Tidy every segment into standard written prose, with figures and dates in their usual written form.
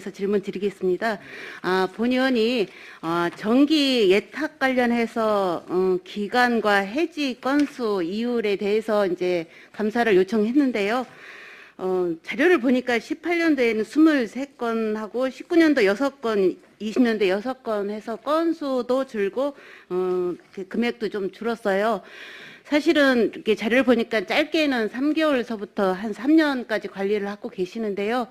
대해서 질문 드리겠습니다. 본 의원이 정기 예탁 관련해서 기간과 해지 건수 이율에 대해서 이제 감사를 요청했는데요. 자료를 보니까 18년도에는 23건 하고 19년도 6건, 20년도 6건 해서 건수도 줄고 금액도 좀 줄었어요. 사실은 이렇게 자료를 보니까 짧게는 3개월서부터 한 3년까지 관리를 하고 계시는데요.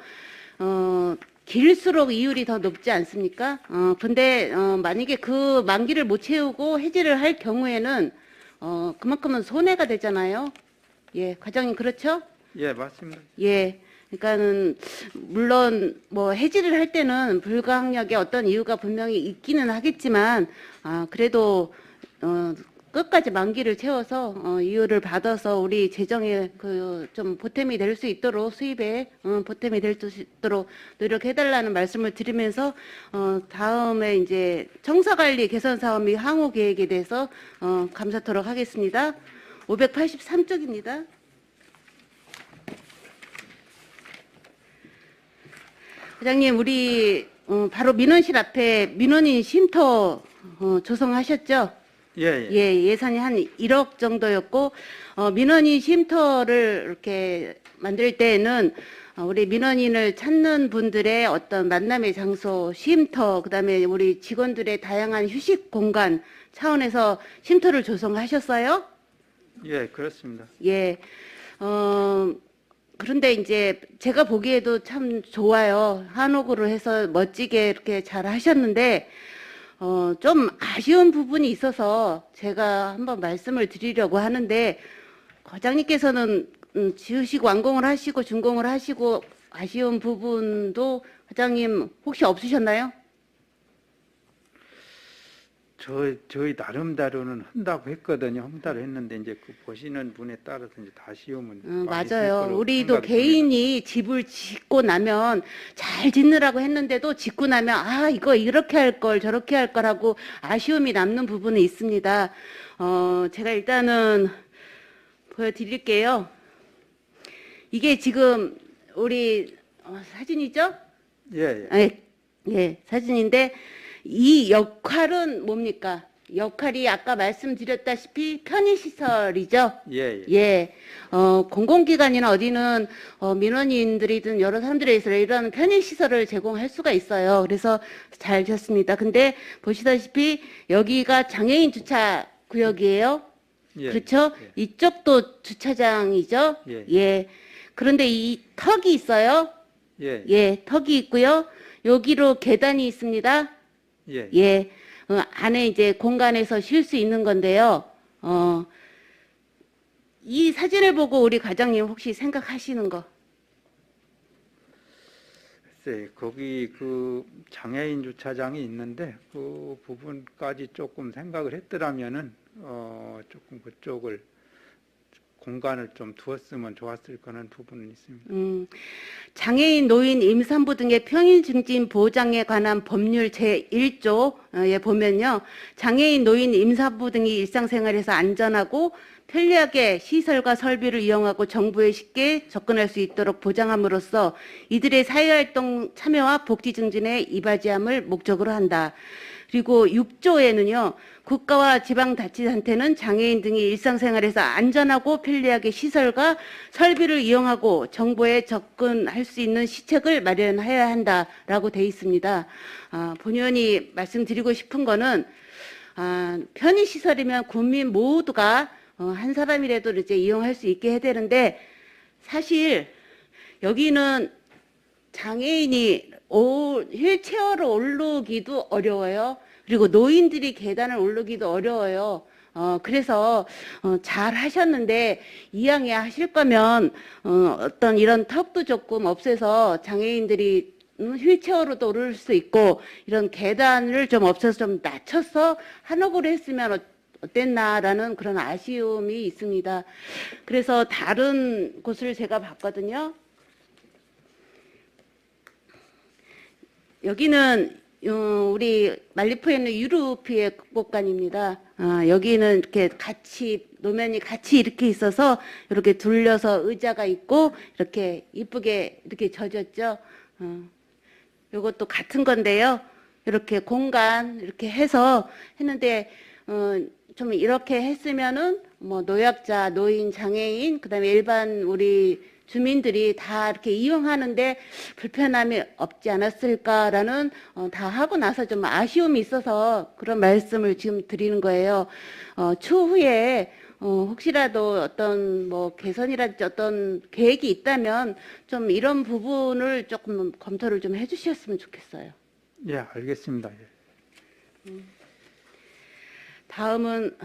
길수록 이율이 더 높지 않습니까? 근데 만약에 그 만기를 못 채우고 해지를 할 경우에는 그만큼은 손해가 되잖아요. 예, 과장님 그렇죠? 예, 맞습니다. 예. 그러니까는 물론 뭐 해지를 할 때는 불가항력의 어떤 이유가 분명히 있기는 하겠지만 그래도 끝까지 만기를 채워서 이유를 받아서 우리 재정에 좀 보탬이 될 수 있도록 수입에 보탬이 될 수 있도록 노력해달라는 말씀을 드리면서 다음에 이제 청사관리 개선 사업 및 항후 계획에 대해서 감사토록 하겠습니다. 583쪽입니다. 회장님, 우리 바로 민원실 앞에 민원인 쉼터 조성하셨죠? 예, 예. 예, 예산이 한 1억 정도였고 민원인 쉼터를 이렇게 만들 때에는 우리 민원인을 찾는 분들의 어떤 만남의 장소, 쉼터, 그다음에 우리 직원들의 다양한 휴식 공간 차원에서 쉼터를 조성하셨어요? 예, 그렇습니다. 예. 그런데 이제 제가 보기에도 참 좋아요. 한옥으로 해서 멋지게 이렇게 잘 하셨는데 좀 아쉬운 부분이 있어서 제가 한번 말씀을 드리려고 하는데 과장님께서는 지으시고 완공을 하시고 준공을 하시고 아쉬운 부분도 과장님 혹시 없으셨나요? 저희 나름대로는 한다고 했거든요. 한다고 했는데 이제 그 보시는 분에 따라서 이제 다 쉬우면 맞아요. 우리도 개인이 집을 짓고 나면 잘 짓느라고 했는데도 짓고 나면 이거 이렇게 할 걸 저렇게 할 거라고 아쉬움이 남는 부분이 있습니다. 제가 일단은 보여드릴게요. 이게 지금 우리 사진이죠? 예, 예. 예, 사진인데 이 역할은 뭡니까? 역할이 아까 말씀드렸다시피 편의시설이죠? 예, 예. 예, 공공기관이나 어디는 민원인들이든 여러 사람들에 의해서 이런 편의시설을 제공할 수가 있어요. 그래서 잘 됐습니다. 근데 보시다시피 여기가 장애인 주차 구역이에요. 예, 그렇죠? 예. 이쪽도 주차장이죠? 예. 예. 그런데 이 턱이 있어요? 예, 예, 턱이 있고요. 여기로 계단이 있습니다. 예. 예, 안에 이제 공간에서 쉴 수 있는 건데요. 이 사진을 보고 우리 과장님 혹시 생각하시는 거? 글쎄, 거기 그 장애인 주차장이 있는데 그 부분까지 조금 생각을 했더라면은 조금 그쪽을 공간을 좀 두었으면 좋았을 거는 부분은 있습니다. 장애인, 노인, 임산부 등의 평일 증진 보장에 관한 법률 제1조에 보면요. 장애인, 노인, 임산부 등이 일상생활에서 안전하고 편리하게 시설과 설비를 이용하고 정부에 쉽게 접근할 수 있도록 보장함으로써 이들의 사회활동 참여와 복지 증진에 이바지함을 목적으로 한다. 그리고 6조에는요. 국가와 지방자치단체는 장애인 등이 일상생활에서 안전하고 편리하게 시설과 설비를 이용하고 정보에 접근할 수 있는 시책을 마련해야 한다라고 돼 있습니다. 본 의원이 말씀드리고 싶은 거는 편의시설이면 국민 모두가 한 사람이라도 이제 이용할 수 있게 해야 되는데 사실 여기는 장애인이 휠체어를 오르기도 어려워요. 그리고 노인들이 계단을 오르기도 어려워요. 그래서 잘 하셨는데 이왕에 하실 거면 어떤 이런 턱도 조금 없애서 장애인들이 휠체어로도 오를 수 있고 이런 계단을 좀 없애서 좀 낮춰서 한옥으로 했으면 어땠나라는 그런 아쉬움이 있습니다. 그래서 다른 곳을 제가 봤거든요. 여기는 우리 말리포에 있는 유르피해 극복관입니다. 여기는 이렇게 같이 노면이 같이 이렇게 있어서 이렇게 둘러서 의자가 있고 이렇게 이쁘게 이렇게 젖었죠. 요것도 같은 건데요. 이렇게 공간 이렇게 해서 했는데 좀 이렇게 했으면은 뭐 노약자, 노인, 장애인, 그다음에 일반 우리 주민들이 다 이렇게 이용하는데 불편함이 없지 않았을까라는 다 하고 나서 좀 아쉬움이 있어서 그런 말씀을 지금 드리는 거예요. 추후에 혹시라도 어떤 뭐 개선이라든지 어떤 계획이 있다면 좀 이런 부분을 조금 검토를 좀 해주셨으면 좋겠어요. 예, 알겠습니다. 예. 다음은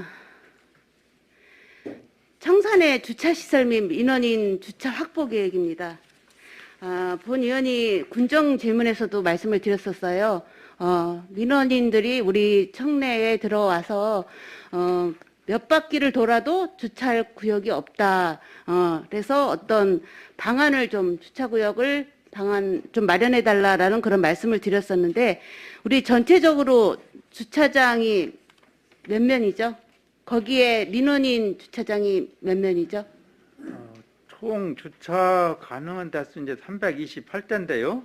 청산의 주차시설 및 민원인 주차 확보 계획입니다. 본 의원이 군정 질문에서도 말씀을 드렸었어요. 민원인들이 우리 청내에 들어와서 몇 바퀴를 돌아도 주차할 구역이 없다. 그래서 어떤 방안을 좀 주차구역을 방안 좀 마련해 달라라는 그런 말씀을 드렸었는데 우리 전체적으로 주차장이 몇 면이죠? 거기에 민원인 주차장이 몇 면이죠? 총 주차 가능한 대수 이제 328대인데요.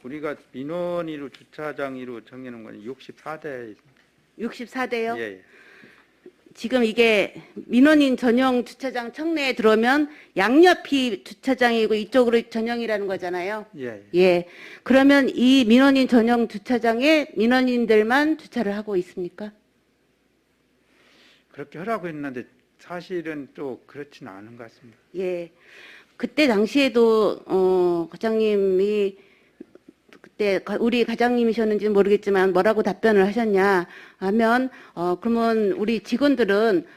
우리가 민원인으로 주차장으로 정해놓은 건 64대. 64대요? 예, 지금 이게 민원인 전용 주차장 청내에 들어오면 양옆이 주차장이고 이쪽으로 전용이라는 거잖아요. 예. 예. 그러면 이 민원인 전용 주차장에 민원인들만 주차를 하고 있습니까? 그렇게 하라고 했는데 사실은 또 그렇지는 않은 것 같습니다. 예. 그때 당시에도 과장님이 그때 우리 과장님이셨는지는 모르겠지만 뭐라고 답변을 하셨냐 하면 그러면 우리 직원들은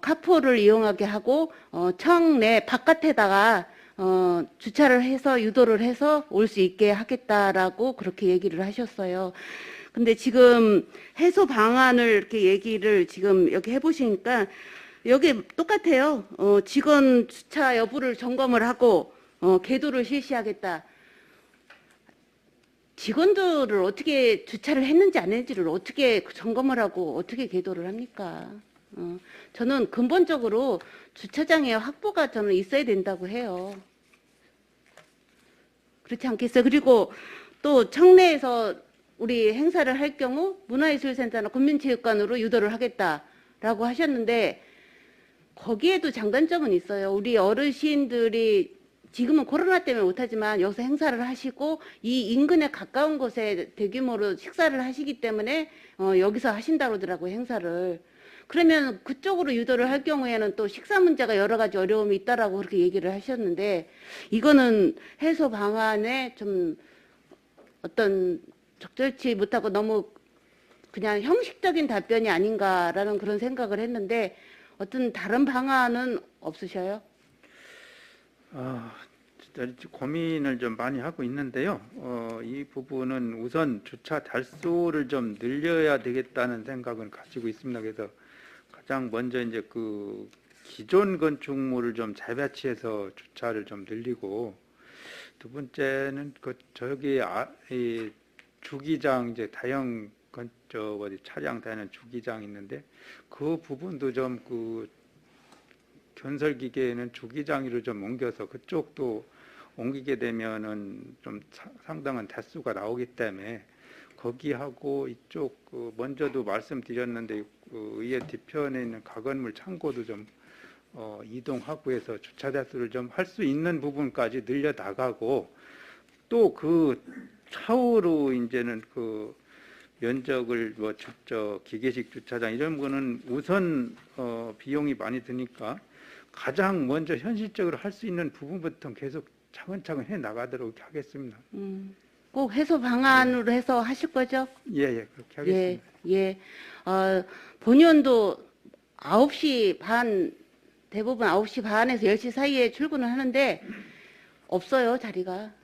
카포를 이용하게 하고 청내 바깥에다가 주차를 해서 유도를 해서 올 수 있게 하겠다라고 그렇게 얘기를 하셨어요. 근데 지금 해소 방안을 이렇게 얘기를 지금 여기 해보시니까 여기 똑같아요. 직원 주차 여부를 점검을 하고 계도를 실시하겠다. 직원들을 어떻게 주차를 했는지 안 했는지를 어떻게 점검을 하고 어떻게 계도를 합니까? 저는 근본적으로 주차장의 확보가 저는 있어야 된다고 해요. 그렇지 않겠어요? 그리고 또 청내에서 우리 행사를 할 경우 문화예술센터나 국민체육관으로 유도를 하겠다라고 하셨는데 거기에도 장단점은 있어요. 우리 어르신들이 지금은 코로나 때문에 못하지만 여기서 행사를 하시고 이 인근에 가까운 곳에 대규모로 식사를 하시기 때문에 여기서 하신다고 그러더라고요, 행사를. 그러면 그쪽으로 유도를 할 경우에는 또 식사 문제가 여러 가지 어려움이 있다라고 그렇게 얘기를 하셨는데 이거는 해소 방안에 좀 어떤 적절치 못하고 너무 그냥 형식적인 답변이 아닌가라는 그런 생각을 했는데 어떤 다른 방안은 없으셔요? 진짜 고민을 좀 많이 하고 있는데요. 이 부분은 우선 주차 달수를 좀 늘려야 되겠다는 생각은 가지고 있습니다. 그래서 가장 먼저 이제 그 기존 건축물을 좀 재배치해서 주차를 좀 늘리고 두 번째는 이 주기장 이제 다형 차량 다니는 주기장 있는데 그 부분도 좀 그 건설 기계는 주기장으로 좀 옮겨서 그쪽도 옮기게 되면은 좀 상당한 대수가 나오기 때문에 거기하고 이쪽 먼저도 말씀드렸는데 그 의회 뒤편에 있는 가건물 창고도 좀 이동하고 해서 주차 대수를 좀 할 수 있는 부분까지 늘려 나가고 또 그 차후로 이제는 그 면적을 기계식 주차장 이런 거는 우선 비용이 많이 드니까 가장 먼저 현실적으로 할 수 있는 부분부터 계속 차근차근 해 나가도록 하겠습니다. 꼭 해소 방안으로 해서 하실 거죠? 예, 그렇게 하겠습니다. 예. 본의원도 9시 반, 대부분 9시 반에서 10시 사이에 출근을 하는데 없어요, 자리가.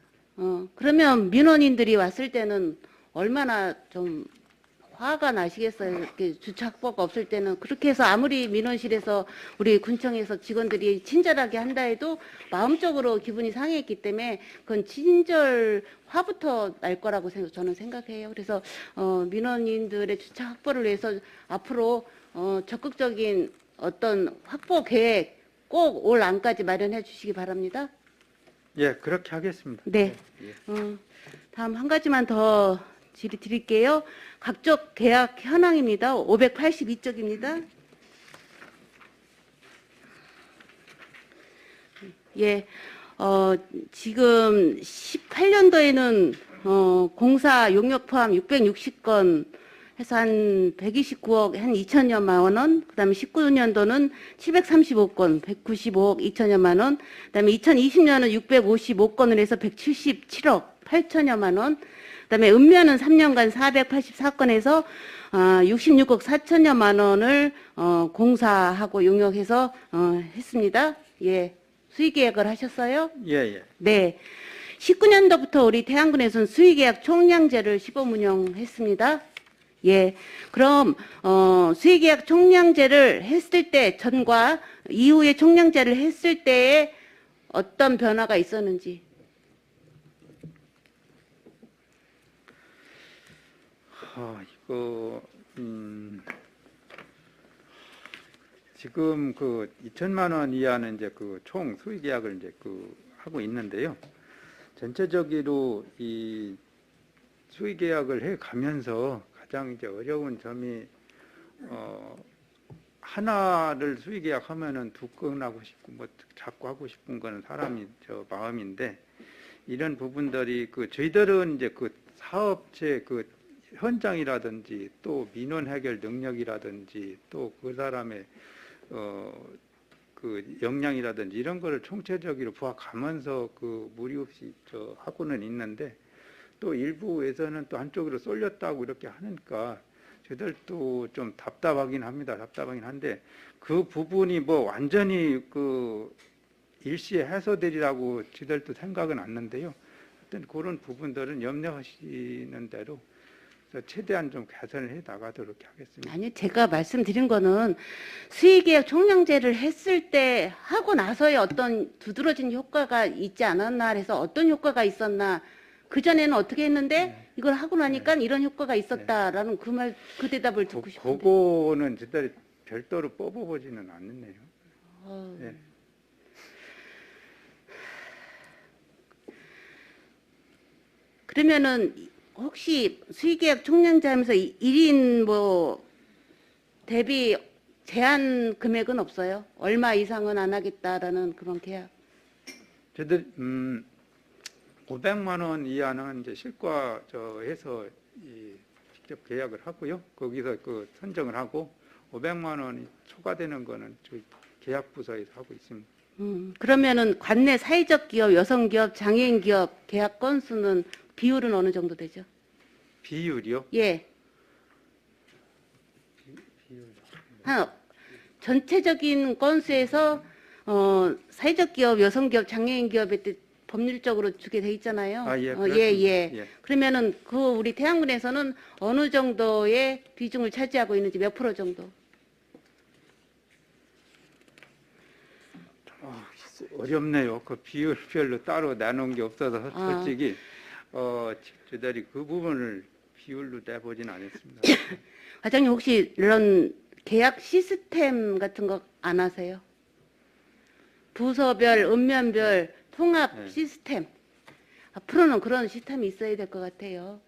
그러면 민원인들이 왔을 때는 얼마나 좀 화가 나시겠어요. 이렇게 주차 확보가 없을 때는. 그렇게 해서 아무리 민원실에서 우리 군청에서 직원들이 친절하게 한다 해도 마음적으로 기분이 상했기 때문에 그건 친절 화부터 날 거라고 저는 생각해요. 그래서 민원인들의 주차 확보를 위해서 앞으로 적극적인 어떤 확보 계획 꼭 올 안까지 마련해 주시기 바랍니다. 예, 그렇게 하겠습니다. 네. 예. 다음 한 가지만 더 질의 드릴게요. 각종 계약 현황입니다. 582쪽입니다. 예, 지금 18년도에는 공사 용역 포함 660건 해서 한 129억 한 2천여만 원, 그다음에 19년도는 735건 195억 2천여만 원, 그다음에 2020년은 655건을 해서 177억 8천여만 원, 그다음에 읍면은 3년간 484건에서 66억 4천여만 원을 공사하고 용역해서 했습니다. 예. 수의계약을 하셨어요? 예, 예. 네. 19년도부터 우리 태안군에서는 수의계약 총량제를 시범 운영했습니다. 예. 그럼, 수의계약 총량제를 했을 때, 전과 이후에 총량제를 했을 때에 어떤 변화가 있었는지. 이거, 지금 그 2천만 원 이하는 이제 그 총 수의 계약을 이제 그 하고 있는데요. 전체적으로 이 수의 계약을 해 가면서 가장 이제 어려운 점이 하나를 수의 계약하면은 두 건 하고 싶고 뭐 자꾸 하고 싶은 거는 사람이 저 마음인데 이런 부분들이 그 저희들은 이제 그 사업체 그 현장이라든지 또 민원 해결 능력이라든지 또 그 사람의 그 역량이라든지 이런 거를 총체적으로 부합하면서 그 무리 없이 저 하고는 있는데 또 일부에서는 또 한쪽으로 쏠렸다고 이렇게 하니까 저희들도 좀 답답하긴 합니다. 답답하긴 한데 그 부분이 뭐 완전히 그 일시에 해소되리라고 저희들도 생각은 않는데요. 하여튼 그런 부분들은 염려하시는 대로 최대한 좀 개선을 해 나가도록 하겠습니다. 아니요, 제가 말씀드린 거는 수의계약 총량제를 했을 때 하고 나서의 어떤 두드러진 효과가 있지 않았나 해서 어떤 효과가 있었나, 그전에는 어떻게 했는데 이걸 하고 나니까 이런 효과가 있었다라는 그 대답을 듣고 싶은데. 그거는 저희들이 별도로 뽑아보지는 않았네요. 네. 그러면은 혹시 수의계약 총량제 하면서 1인 뭐 대비 제한 금액은 없어요? 얼마 이상은 안 하겠다라는 그런 계약. 저희들 500만 원 이하는 이제 실과 해서 직접 계약을 하고요. 거기서 그 선정을 하고 500만 원이 초과되는 거는 저희 계약 부서에서 하고 있습니다. 그러면은 관내 사회적 기업, 여성 기업, 장애인 기업 계약 건수는 비율은 어느 정도 되죠? 비율이요? 예. 전체적인 건수에서 사회적 기업, 여성 기업, 장애인 기업에 법률적으로 주게 돼 있잖아요. 아, 예, 예, 그렇습니다. 예. 예. 그러면은 그 우리 태안군에서는 어느 정도의 비중을 차지하고 있는지 몇 프로 정도? 어렵네요. 그 비율별로 따로 나눈 게 없어서 솔직히 저희들이 그 부분을 비율로 내보진 않았습니다. 과장님 혹시 이런 계약 시스템 같은 거 안 하세요? 부서별, 읍면별 통합 네. 시스템. 앞으로는 그런 시스템이 있어야 될 것 같아요.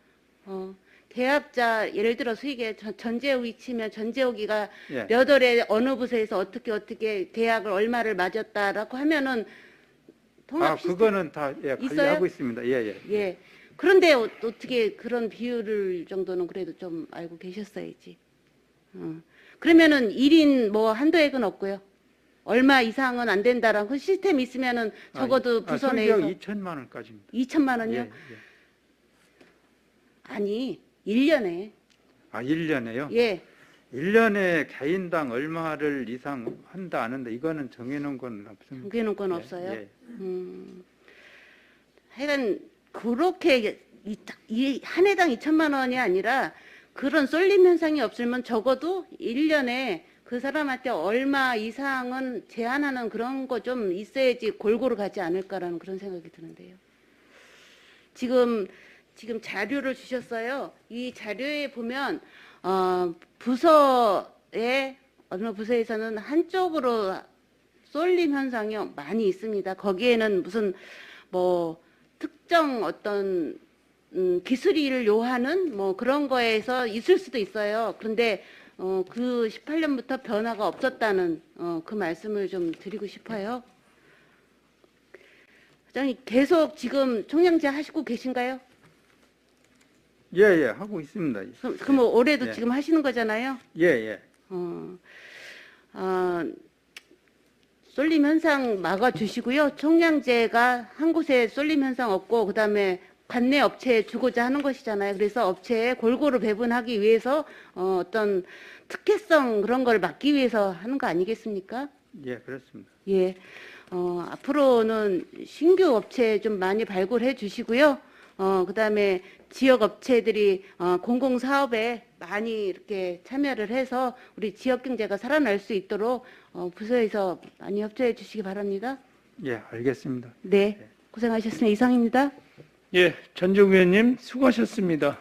계약자 예를 들어 수익에 전재욱이 치면 전재욱이가 예. 몇 월에 어느 부서에서 어떻게 계약을 얼마를 맞았다라고 하면은 통합 시스템 그거는 다 있어요? 관리하고 있습니다. 예, 예. 예. 그런데 어떻게 그런 비율을 정도는 그래도 좀 알고 계셨어야지. 그러면은 1인 뭐 한도액은 없고요. 얼마 이상은 안 된다라는 그 시스템이 있으면은 적어도 부서 내에서 2천만 원까지입니다. 2천만 원이요? 예, 예. 아니, 1년에. 1년에요? 예. 1년에 개인당 얼마를 이상 한다 하는데 이거는 정해놓은 건 없습니다. 정해놓은 건 예, 없어요. 예. 하여간 그렇게 한 해당 2천만 원이 아니라 그런 쏠림 현상이 없으면 적어도 1년에 그 사람한테 얼마 이상은 제한하는 그런 거 좀 있어야지 골고루 가지 않을까라는 그런 생각이 드는데요. 지금 자료를 주셨어요. 이 자료에 보면 부서에 어느 부서에서는 한쪽으로 쏠림 현상이 많이 있습니다. 거기에는 무슨 뭐 특정 어떤 기술이를 요하는 뭐 그런 거에서 있을 수도 있어요. 그런데 그 18년부터 변화가 없었다는 그 말씀을 좀 드리고 싶어요. 회장님 계속 지금 총량제 하시고 계신가요? 예, 예, 하고 있습니다. 그럼 올해도 예. 지금 하시는 거잖아요. 예, 예. 쏠림 현상 막아주시고요. 총량제가 한 곳에 쏠림 현상 없고 그다음에 관내 업체에 주고자 하는 것이잖아요. 그래서 업체에 골고루 배분하기 위해서 어떤 특혜성 그런 걸 막기 위해서 하는 거 아니겠습니까? 예, 그렇습니다. 예. 앞으로는 신규 업체 좀 많이 발굴해 주시고요. 그다음에 지역 업체들이 공공사업에 많이 이렇게 참여를 해서 우리 지역 경제가 살아날 수 있도록 부서에서 많이 협조해 주시기 바랍니다. 예, 알겠습니다. 네. 고생하셨습니다. 이상입니다. 예, 전정 의원님 수고하셨습니다.